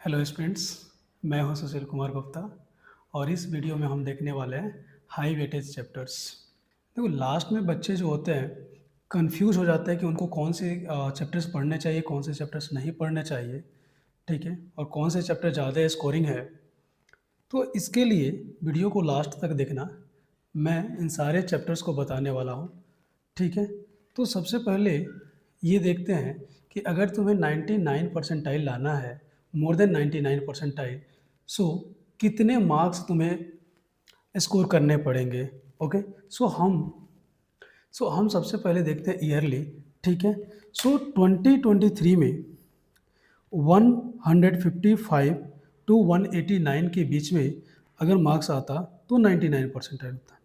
Hello students, मैं हूं सुशील कुमार गुप्ता और इस वीडियो में हम देखने वाले हैं हाई वेटेज चैप्टर्स। देखो, लास्ट में बच्चे जो होते हैं कंफ्यूज हो जाते हैं कि उनको कौन से चैप्टर्स पढ़ने चाहिए, कौन से चैप्टर्स नहीं पढ़ने चाहिए, ठीक है, और कौन से चैप्टर ज़्यादा स्कोरिंग है। तो इसके लिए वीडियो को लास्ट तक देखना। मैं इन सारे चैप्टर्स को बताने वाला हूँ, ठीक है। तो सबसे पहले ये देखते हैं कि अगर तुम्हें 99 परसेंटाइल लाना है, मोर देन 99 परसेंटाइल, सो कितने मार्क्स तुम्हें स्कोर करने पड़ेंगे। ओके, सो हम सबसे पहले देखते हैं ईयरली, ठीक है। सो 2023 में 155 टू 189 के बीच में अगर मार्क्स आता तो 99 परसेंटाइल होता।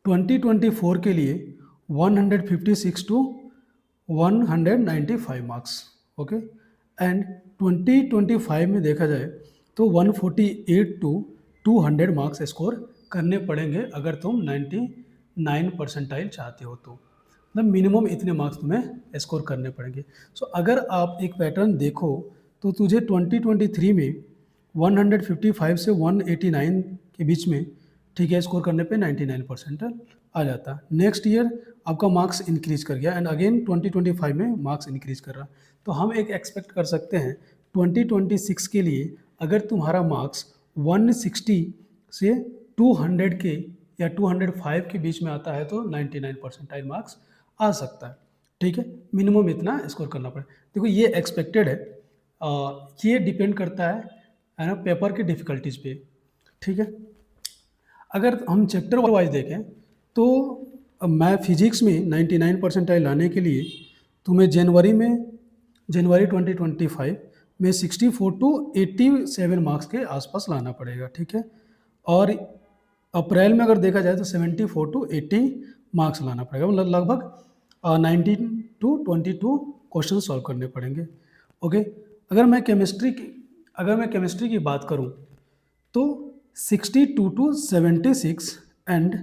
2024 के लिए 156 टू 195 मार्क्स। ओके, एंड 2025 में देखा जाए तो 148 टू 200 मार्क्स स्कोर करने पड़ेंगे अगर तुम 99 परसेंटाइल चाहते हो तो। मतलब मिनिमम इतने मार्क्स तुम्हें स्कोर करने पड़ेंगे। सो अगर आप एक पैटर्न देखो तो तुझे 2023 में 155 से 189 के बीच में, ठीक है, स्कोर करने पे 99 परसेंटाइल आ जाता। नेक्स्ट ईयर आपका मार्क्स इंक्रीज कर गया एंड अगेन 2025 में मार्क्स इंक्रीज कर रहा। तो हम एक एक्सपेक्ट कर सकते हैं 2026 के लिए अगर तुम्हारा मार्क्स 160 से 200 के या 205 के बीच में आता है तो 99 परसेंटाइल मार्क्स आ सकता है, ठीक है। मिनिमम इतना स्कोर करना पड़े। देखो, ये एक्सपेक्टेड है, ये डिपेंड करता है ना, पेपर की डिफ़िकल्टीज पे, ठीक है। अगर हम चैप्टर वाइज देखें तो मैं फिजिक्स में 99 परसेंटाइल लाने के लिए तुम्हें जनवरी 2025 में 64 टू 87 मार्क्स के आसपास लाना पड़ेगा, ठीक है। और अप्रैल में अगर देखा जाए तो 74 टू 80 मार्क्स लाना पड़ेगा, मतलब लगभग 19 टू 22 क्वेश्चन सॉल्व करने पड़ेंगे। ओके, अगर मैं केमिस्ट्री की बात करूं तो 62 टू 76 एंड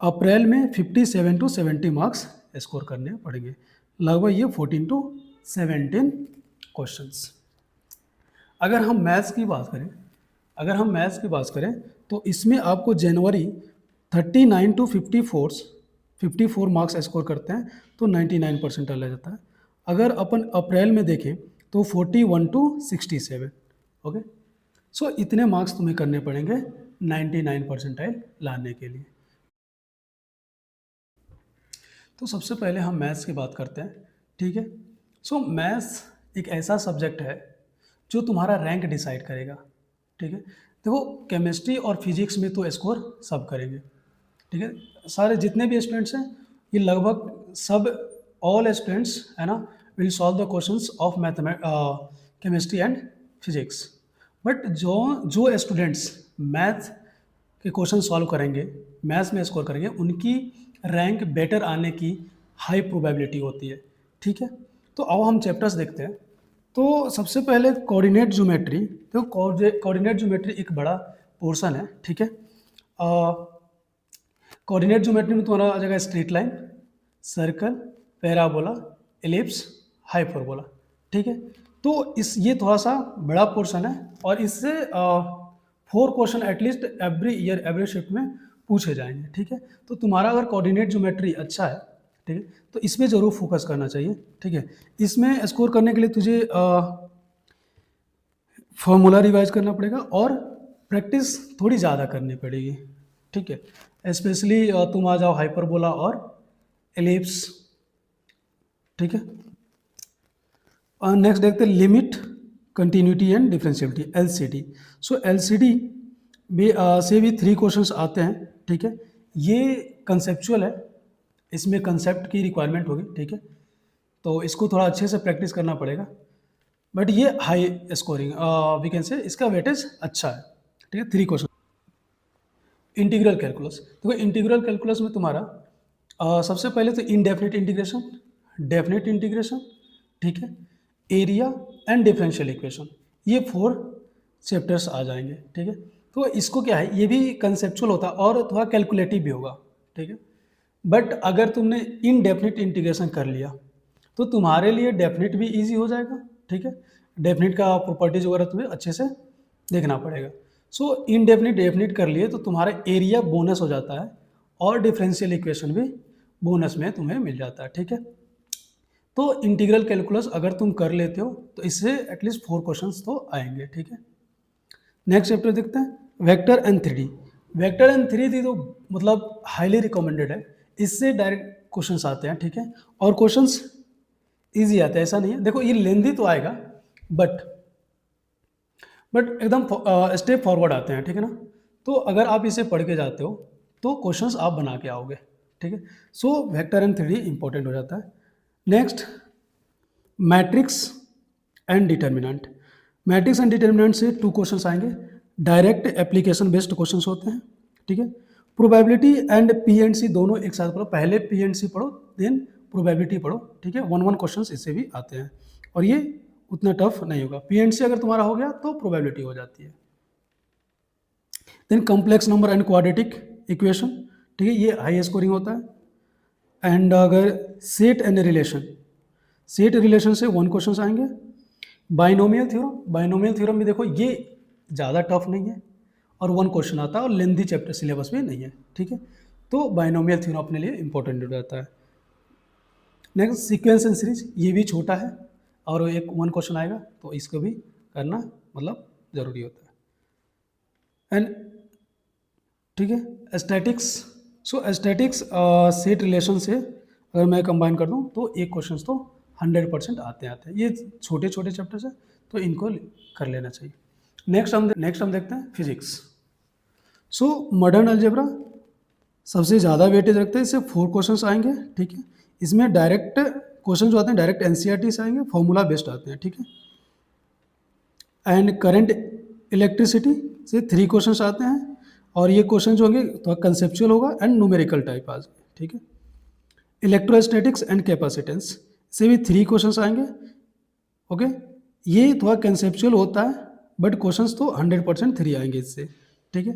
अप्रैल में 57 टू 70 मार्क्स स्कोर करने पड़ेंगे, लगभग ये 14 टू 17 क्वेश्चंस। अगर हम मैथ्स की बात करें तो इसमें आपको जनवरी 39 टू 54 मार्क्स स्कोर करते हैं तो 99 परसेंटाइल आ जाता है। अगर अपन अप्रैल में देखें तो 41 टू 67। ओके, सो इतने मार्क्स तुम्हें करने पड़ेंगे 99 परसेंटाइल लाने के लिए। तो सबसे पहले हम मैथ्स की बात करते हैं, ठीक है। सो मैथ्स एक ऐसा सब्जेक्ट है जो तुम्हारा रैंक डिसाइड करेगा, ठीक है। देखो, केमिस्ट्री और फिजिक्स में तो स्कोर सब करेंगे, ठीक है। सारे जितने भी स्टूडेंट्स हैं ये लगभग सब, ऑल स्टूडेंट्स है ना, will solve the questions of chemistry and physics. But जो जो स्टूडेंट्स मैथ के क्वेश्चन सॉल्व करेंगे, मैथ्स में स्कोर करेंगे, उनकी रैंक बेटर आने की हाई प्रोबेबिलिटी होती है, ठीक है। तो अब हम चैप्टर्स देखते हैं। तो सबसे पहले कोऑर्डिनेट ज्योमेट्री। तो कोऑर्डिनेट ज्योमेट्री एक बड़ा पोर्शन है, ठीक है। कोऑर्डिनेट ज्योमेट्री में तुम्हारा आ जाएगा straight line, circle, parabola, ellipse, hyperbola, ठीक है। तो ये थोड़ा सा बड़ा पोर्शन है और इससे 4 question at least every year every shift में पूछे जाएंगे, ठीक है। तो तुम्हारा अगर कोऑर्डिनेट ज्योमेट्री अच्छा है, ठीक है, तो इसमें ज़रूर फोकस करना चाहिए, ठीक है। इसमें स्कोर करने के लिए तुझे फॉर्मूला रिवाइज करना पड़ेगा और प्रैक्टिस थोड़ी ज़्यादा करनी पड़ेगी, ठीक है। स्पेशली तुम आ जाओ हाइपरबोला और एलिप्स, ठीक है। नेक्स्ट देखते हैं limit, continuity and differentiability, LCD. So LCD से भी 3 क्वेश्चंस आते हैं, ठीक है। ये कंसेप्चुअल है, इसमें कंसेप्ट की रिक्वायरमेंट होगी, ठीक है। तो इसको थोड़ा अच्छे से प्रैक्टिस करना पड़ेगा, बट ये high scoring we can say, इसका वेटेज अच्छा है, ठीक है। 3 क्वेश्चन। Integral calculus. देखो, इंटीग्रल कैलकुलस में तुम्हारा सबसे पहले तो इनडेफिनिट इंटीग्रेशन, डेफिनिट इंटीग्रेशन, ठीक है, एरिया एंड डिफरेंशियल इक्वेशन, ये 4 चैप्टर्स आ जाएंगे, ठीक है। तो इसको क्या है, ये भी कंसेप्चुअल होता है और थोड़ा कैलकुलेटिव भी होगा, ठीक है। बट अगर तुमने इनडेफिनिट इंटीग्रेशन कर लिया तो तुम्हारे लिए डेफिनिट भी ईजी हो जाएगा, ठीक है, डेफिनिट का प्रॉपर्टीज वगैरह तुम्हें अच्छे से देखना पड़ेगा। सो इनडेफिनिट डेफिनिट कर लिए तो तुम्हारा एरिया बोनस हो जाता है और डिफरेंशियल इक्वेशन भी बोनस में तुम्हें मिल जाता है, ठीक है। तो इंटीग्रल कैलकुलस अगर तुम कर लेते हो तो इससे एटलीस्ट 4 क्वेश्चंस तो आएंगे, ठीक है। नेक्स्ट चैप्टर देखते हैं, vector and 3D। Vector and 3D तो मतलब हाईली रिकमेंडेड है, इससे डायरेक्ट क्वेश्चंस आते हैं, ठीक है। और क्वेश्चंस इजी आते हैं, ऐसा नहीं है। देखो ये लेंदी तो आएगा बट एकदम स्टेप फॉरवर्ड आते हैं, ठीक है ना। तो अगर आप इसे पढ़ के जाते हो तो क्वेश्चंस आप बना के आओगे, ठीक है। So vector and 3D important हो जाता है। Next, matrix and determinant. Matrix and determinant से 2 क्वेश्चंस आएंगे, डायरेक्ट एप्लीकेशन बेस्ड क्वेश्चंस होते हैं, ठीक है। प्रोबेबिलिटी एंड पी एंड सी दोनों एक साथ पढ़ो, पहले पी एंड सी पढ़ो देन प्रोबेबिलिटी पढ़ो, ठीक है। 1 क्वेश्चंस इससे भी आते हैं और ये उतना टफ नहीं होगा। पी एंड सी अगर तुम्हारा हो गया तो प्रोबेबिलिटी हो जाती है। Then complex number and quadratic equation, ठीक है, ये हाई स्कोरिंग होता है। एंड अगर set and relation, set relation से 1 क्वेश्चन आएंगे। बाइनोमियल थ्योरम, बाइनोमियल थ्योरम भी देखो ये ज़्यादा टफ नहीं है और 1 क्वेश्चन आता है और लेंथी चैप्टर सिलेबस भी नहीं है, ठीक है। तो बाइनोमियल थ्योरम अपने लिए इंपॉर्टेंट हो जाता है। नेक्स्ट, सीक्वेंस एंड सीरीज, ये भी छोटा है और एक 1 क्वेश्चन आएगा तो इसको भी करना मतलब ज़रूरी होता है। एंड ठीक है, एस्थेटिक्स। सो एस्थेटिक्स सेट रिलेशन से अगर मैं कंबाइन कर दूं तो एक क्वेश्चन तो 100% आते हैं। ये छोटे छोटे चैप्टर्स है तो इनको कर लेना चाहिए। नेक्स्ट हम देखते हैं फिजिक्स। सो मॉडर्न अलजेब्रा सबसे ज़्यादा वेटेज रखते हैं, इससे 4 क्वेश्चंस आएंगे, ठीक है। इसमें डायरेक्ट क्वेश्चन जो आते हैं डायरेक्ट एनसीईआरटी से आएंगे, फॉर्मूला बेस्ड आते हैं, ठीक है। एंड करंट इलेक्ट्रिसिटी से 3 क्वेश्चंस आते हैं और ये क्वेश्चन जो होंगे थोड़ा कंसेप्चुअल होगा एंड न्यूमेरिकल टाइप आ जाए, ठीक है। इलेक्ट्रोस्टैटिक्स एंड कैपेसिटेंस से भी 3 क्वेश्चंस आएंगे, ओके। ये थोड़ा कंसेप्चुअल होता है बट क्वेश्चंस तो 100% 3 आएंगे इससे, ठीक है।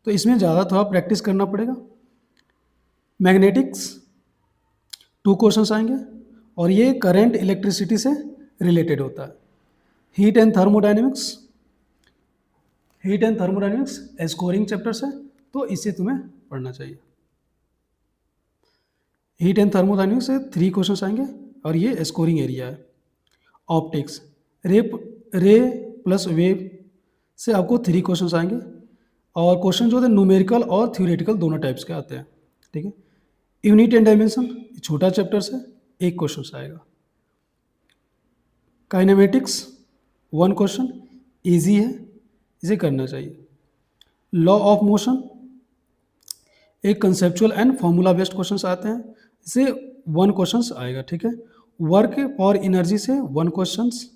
तो इसमें ज़्यादा थोड़ा प्रैक्टिस करना पड़ेगा। मैग्नेटिक्स 2 क्वेश्चंस आएंगे और ये करंट इलेक्ट्रिसिटी से रिलेटेड होता है। Heat and thermodynamics, heat and thermodynamics scoring chapters है तो इसे तुम्हें पढ़ना चाहिए। हीट एंड थर्मोडाइनमिक्स से 3 क्वेश्चंस आएंगे और ये स्कोरिंग एरिया है। ऑप्टिक्स, रे प्लस वेव से आपको 3 क्वेश्चंस आएंगे और क्वेश्चन जो होते हैं न्यूमेरिकल और थ्योरेटिकल दोनों टाइप्स के आते हैं, ठीक है। यूनिट एंड डायमेंशन छोटा चैप्टर से 1 क्वेश्चन आएगा। काइनेमेटिक्स 1 क्वेश्चन ईजी है, इसे करना चाहिए। लॉ ऑफ मोशन एक conceptual and formula based questions आते हैं, इसे 1 क्वेश्चंस आएगा, ठीक है। वर्क फॉर एनर्जी से 1 क्वेश्चंस,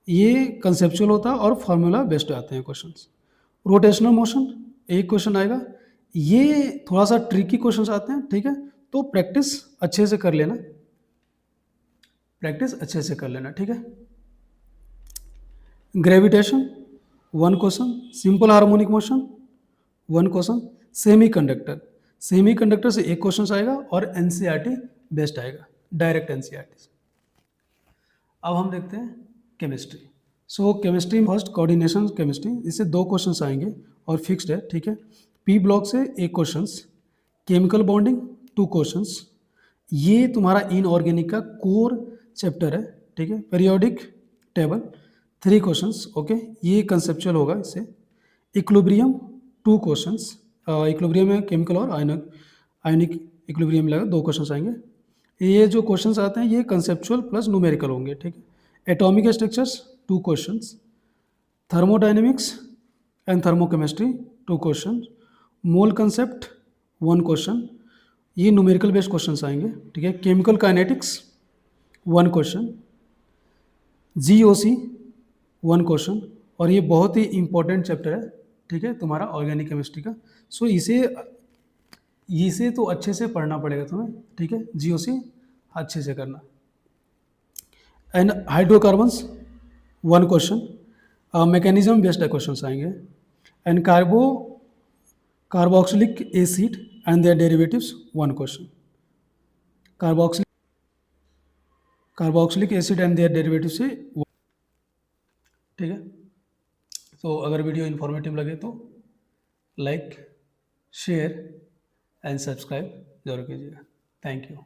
ये कंसेप्चुअल होता है और फार्मूला बेस्ड आते हैं क्वेश्चंस। रोटेशनल मोशन 1 क्वेश्चन आएगा, ये थोड़ा सा ट्रिकी क्वेश्चंस आते हैं, ठीक है। तो प्रैक्टिस अच्छे से कर लेना, प्रैक्टिस अच्छे से कर लेना, ठीक है। Gravitation 1 question, simple harmonic motion 1 question, semi conductor, semi conductor से 1 क्वेश्चन आएगा और एनसीईआरटी बेस्ड आएगा, डायरेक्ट एनसीईआरटी से। अब हम देखते हैं केमिस्ट्री। सो केमिस्ट्री फर्स्ट कोऑर्डिनेशन केमिस्ट्री, इससे 2 क्वेश्चंस आएंगे और फिक्स्ड है, ठीक है। पी ब्लॉक से 1 क्वेश्चंस, केमिकल बॉन्डिंग 2 क्वेश्चंस, ये तुम्हारा इनऑर्गेनिक का कोर चैप्टर है, ठीक है। पीरियोडिक टेबल 3 क्वेश्चंस, ओके, ये कंसेप्चुअल होगा इससे। इक्विलिब्रियम 2 क्वेश्चंस, इक्विलिब्रियम में केमिकल और आयनिक इक्विलिब्रियम लगा 2 क्वेश्चंस आएंगे। ये जो क्वेश्चंस आते हैं ये कंसेप्चुअल प्लस न्यूमेरिकल होंगे, ठीक है। Atomic structures 2 questions, thermodynamics and thermochemistry 2 question, mole concept 1 question, ये न्यूमेरिकल बेस्ड क्वेश्चंस आएंगे, ठीक है। Chemical kinetics 1 question, GOC 1 question, और ये बहुत ही इंपॉर्टेंट चैप्टर है, ठीक है, तुम्हारा ऑर्गेनिक केमिस्ट्री का। सो इसे तो अच्छे से पढ़ना पड़ेगा तुम्हें, ठीक है। जीओसी अच्छे से करना। And hydrocarbons 1 question, mechanism based question आएंगे। And carboxylic acid and their derivatives 1 question, carboxylic acid and their derivative से ठीक है। तो अगर वीडियो इन्फॉर्मेटिव लगे तो लाइक, शेयर एंड सब्सक्राइब जरूर कीजिएगा। Thank you.